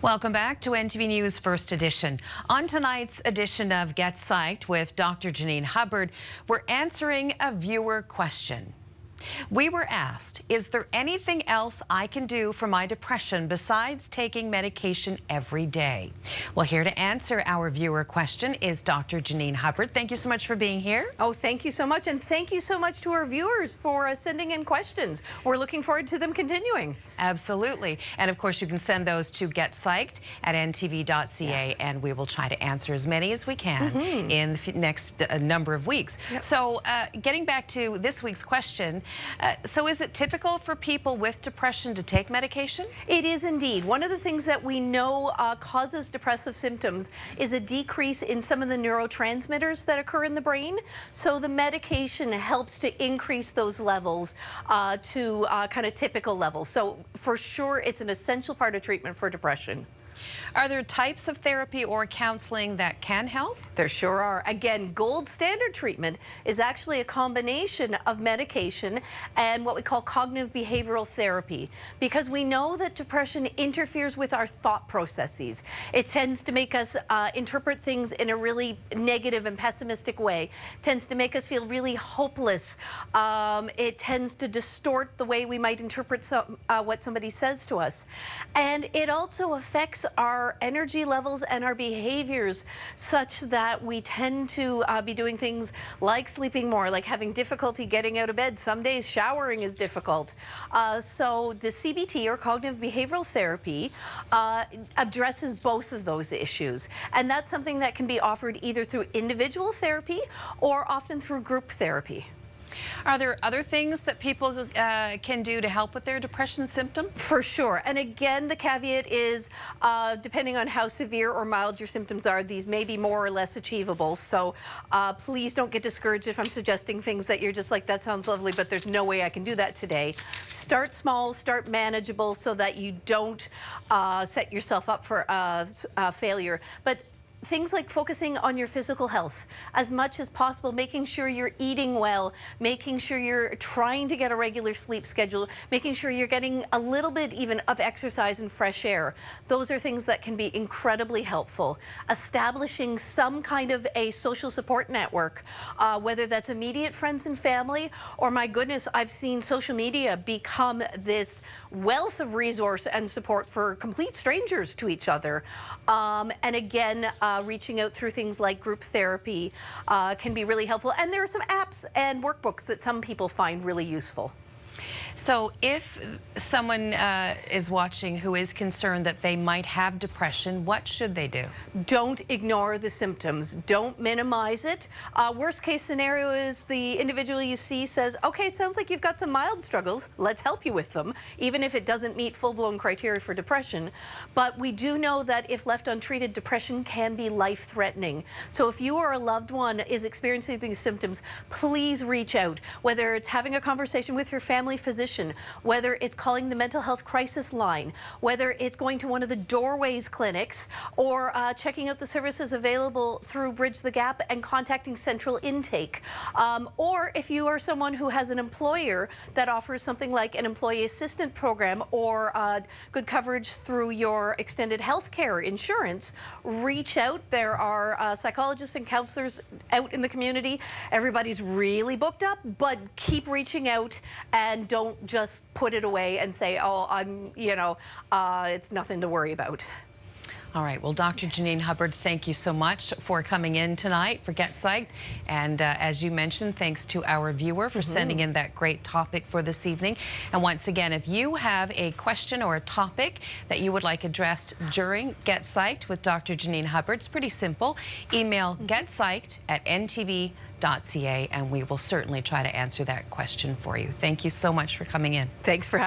Welcome back to NTV News First Edition. On tonight's edition of Get Psyched with Dr. Janine Hubbard, we're answering a viewer question. We were asked, is there anything else I can do for my depression besides taking medication every day? Well, here to answer our viewer question is Dr. Janine Hubbard. Thank you so much for being here. Oh, thank you so much. And thank you so much to our viewers for sending in questions. We're looking forward to them continuing. Absolutely. And of course, you can send those to getsight@ntv.ca, and we will try to answer as many as we can in the next number of weeks. Yep. So getting back to this week's question, so is it typical for people with depression to take medication? It is indeed. One of the things that we know causes depressive symptoms is a decrease in some of the neurotransmitters that occur in the brain. So the medication helps to increase those levels to kind of typical levels. So for sure, it's an essential part of treatment for depression. Are there types of therapy or counseling that can help? There sure are. Again, gold standard treatment is actually a combination of medication and what we call cognitive behavioral therapy, because we know that depression interferes with our thought processes. It tends to make us interpret things in a really negative and pessimistic way. It tends to make us feel really hopeless. It tends to distort the way we might interpret what somebody says to us. And it also affects our energy levels and our behaviors, such that we tend to be doing things like sleeping more, like having difficulty getting out of bed. Some days showering is difficult. So the CBT, or cognitive behavioral therapy, addresses both of those issues. And that's something that can be offered either through individual therapy or often through group therapy. Are there other things that people can do to help with their depression symptoms? For sure. And again, the caveat is, depending on how severe or mild your symptoms are, these may be more or less achievable. So please don't get discouraged if I'm suggesting things that you're just like, that sounds lovely, but there's no way I can do that today. Start small, start manageable, so that you don't set yourself up for failure. But things like focusing on your physical health as much as possible, making sure you're eating well, making sure you're trying to get a regular sleep schedule, making sure you're getting a little bit even of exercise and fresh air. Those are things that can be incredibly helpful. Establishing some kind of a social support network, whether that's immediate friends and family, or my goodness, I've seen social media become this wealth of resource and support for complete strangers to each other. And again, reaching out through things like group therapy can be really helpful. And there are some apps and workbooks that some people find really useful. So if someone is watching who is concerned that they might have depression, what should they do? Don't ignore the symptoms. Don't minimize it. Worst case scenario is the individual you see says, okay, it sounds like you've got some mild struggles. Let's help you with them, even if it doesn't meet full-blown criteria for depression. But we do know that if left untreated, depression can be life-threatening. So if you or a loved one is experiencing these symptoms, please reach out, whether it's having a conversation with your family physician, whether it's calling the mental health crisis line, whether it's going to one of the Doorways clinics, or checking out the services available through Bridge the Gap and contacting Central Intake. Or if you are someone who has an employer that offers something like an employee assistant program or good coverage through your extended health care insurance, reach out. There are psychologists and counselors out in the community. Everybody's really booked up, but keep reaching out and don't just put it away and say, oh, it's nothing to worry about. All right. Well, Dr. Janine Hubbard, thank you so much for coming in tonight for Get Psyched. And as you mentioned, thanks to our viewer for sending in that great topic for this evening. And once again, if you have a question or a topic that you would like addressed during Get Psyched with Dr. Janine Hubbard, it's pretty simple. Email getsight@ntv.ca, and we will certainly try to answer that question for you. Thank you so much for coming in. Thanks for having me.